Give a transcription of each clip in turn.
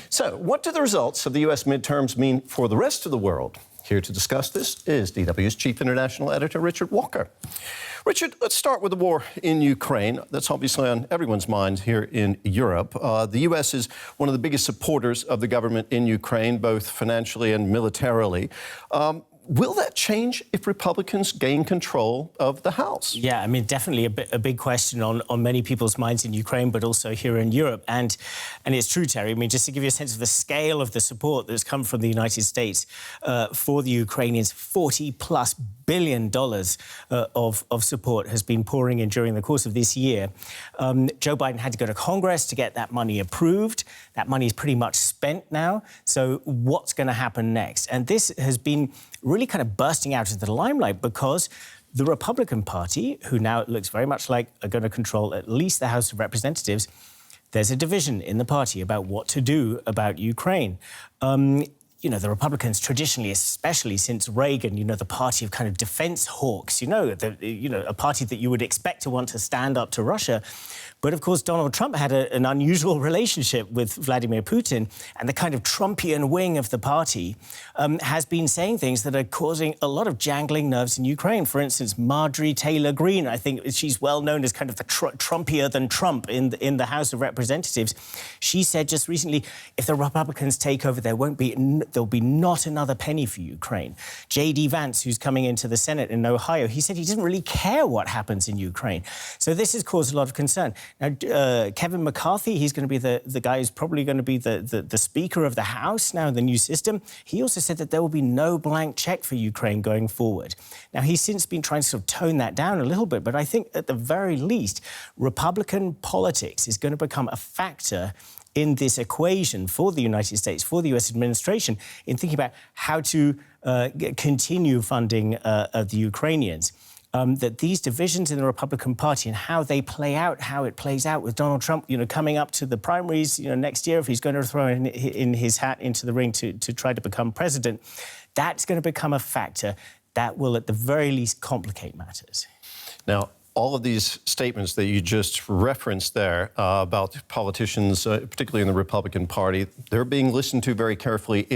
So, what do the results of the US midterms mean for the rest of the world? Here to discuss this is DW's Chief International Editor, Richard Walker. Richard, let's start with the war in Ukraine. That's obviously on everyone's mind here in Europe. The US is one of the biggest supporters of the government in Ukraine, both financially and militarily. Will that change if Republicans gain control of the House? Yeah, I mean, definitely a big question on many people's minds in Ukraine, but also here in Europe. And it's true, Terry. I mean, just to give you a sense of the scale of the support that's come from the United States for the Ukrainians, $40+ billion of support has been pouring in during the course of this year. Joe Biden had to go to Congress to get that money approved. That money is pretty much spent now. So what's going to happen next? And this has been really kind of bursting out into the limelight because the Republican Party, who now it looks very much like are going to control at least the House of Representatives, there's a division in the party about what to do about Ukraine. You know, the Republicans traditionally, especially since Reagan, you know, the party of kind of defense hawks, a party that you would expect to want to stand up to Russia. But of course, Donald Trump had an unusual relationship with Vladimir Putin, and the kind of Trumpian wing of the party has been saying things that are causing a lot of jangling nerves in Ukraine. For instance, Marjorie Taylor Greene, I think she's well known as kind of the Trumpier than Trump in the House of Representatives. She said just recently, if the Republicans take over, there'll be not another penny for Ukraine. J.D. Vance, who's coming into the Senate in Ohio, he said he doesn't really care what happens in Ukraine. So this has caused a lot of concern. Now, Kevin McCarthy, he's going to be the guy who's probably going to be the Speaker of the House now in the new system. He also said that there will be no blank check for Ukraine going forward. Now, he's since been trying to sort of tone that down a little bit, but I think at the very least, Republican politics is going to become a factor in this equation for the United States, for the US administration, in thinking about how to continue funding of the Ukrainians. That these divisions in the Republican Party and how they play out, how it plays out with Donald Trump, coming up to the primaries, next year, if he's going to throw in his hat into the ring to try to become president, that's going to become a factor that will, at the very least, complicate matters. Now, all of these statements that you just referenced there about politicians, particularly in the Republican Party, they're being listened to very carefully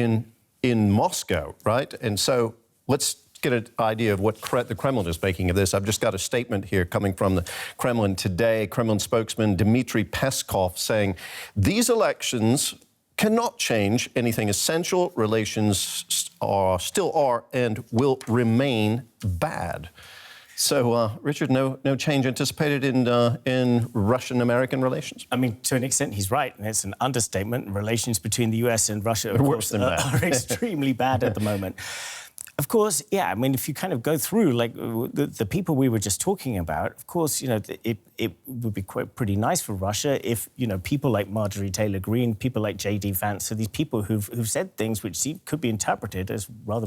in Moscow, right? And so let's get an idea of what the Kremlin is making of this. I've just got a statement here coming from the Kremlin today. Kremlin spokesman Dmitry Peskov saying, these elections cannot change anything essential. Relations still are and will remain bad. So, Richard, no change anticipated in Russian-American relations? I mean, to an extent, he's right, and it's an understatement. Relations between the US and Russia, of course, are extremely bad at the moment. Of course, yeah, I mean, if you kind of go through, like, the people we were just talking about, of course, it would be pretty nice for Russia if, people like Marjorie Taylor Greene, people like J.D. Vance, so these people who've said things which could be interpreted as rather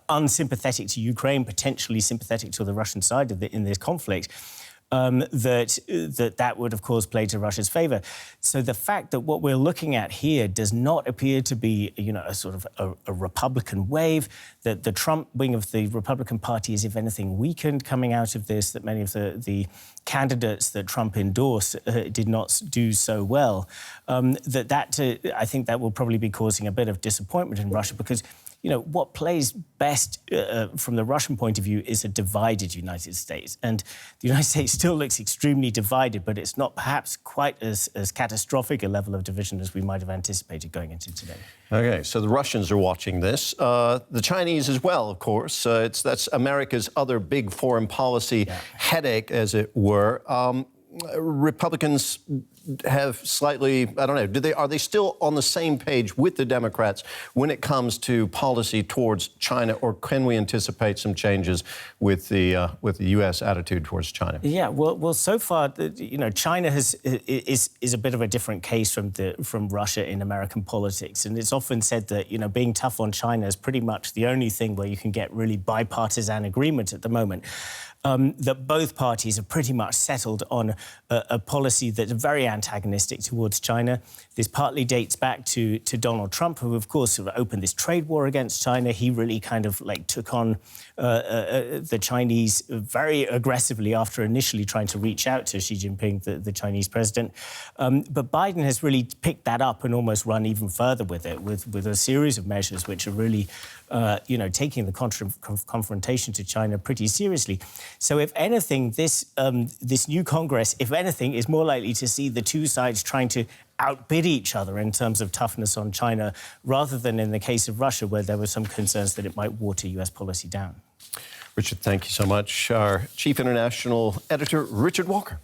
unsympathetic to Ukraine, potentially sympathetic to the Russian side in this conflict, that would, of course, play to Russia's favour. So the fact that what we're looking at here does not appear to be, a sort of a Republican wave, that the Trump wing of the Republican Party is, if anything, weakened coming out of this, that many of the candidates that Trump endorsed did not do so well, I think that will probably be causing a bit of disappointment in Russia because what plays best from the Russian point of view is a divided United States. And the United States still looks extremely divided, but it's not perhaps quite as catastrophic a level of division as we might have anticipated going into today. OK, so the Russians are watching this. The Chinese as well, of course. That's America's other big foreign policy headache, as it were. Republicans have slightly, I don't know, are they still on the same page with the Democrats when it comes to policy towards China, or can we anticipate some changes with the U.S. attitude towards China? Yeah, well, so far, China is a bit of a different case from Russia in American politics, and it's often said that being tough on China is pretty much the only thing where you can get really bipartisan agreement at the moment. that both parties have pretty much settled on a policy that's very antagonistic towards China. This partly dates back to Donald Trump, who, of course, sort of opened this trade war against China. He really kind of like took on the Chinese very aggressively after initially trying to reach out to Xi Jinping, the Chinese president. But Biden has really picked that up and almost run even further with it, with a series of measures which are really, taking the confrontation to China pretty seriously. So, if anything, this new Congress, if anything, is more likely to see the two sides trying to outbid each other in terms of toughness on China, rather than in the case of Russia, where there were some concerns that it might water US policy down. Richard, thank you so much. Our Chief International Editor, Richard Walker.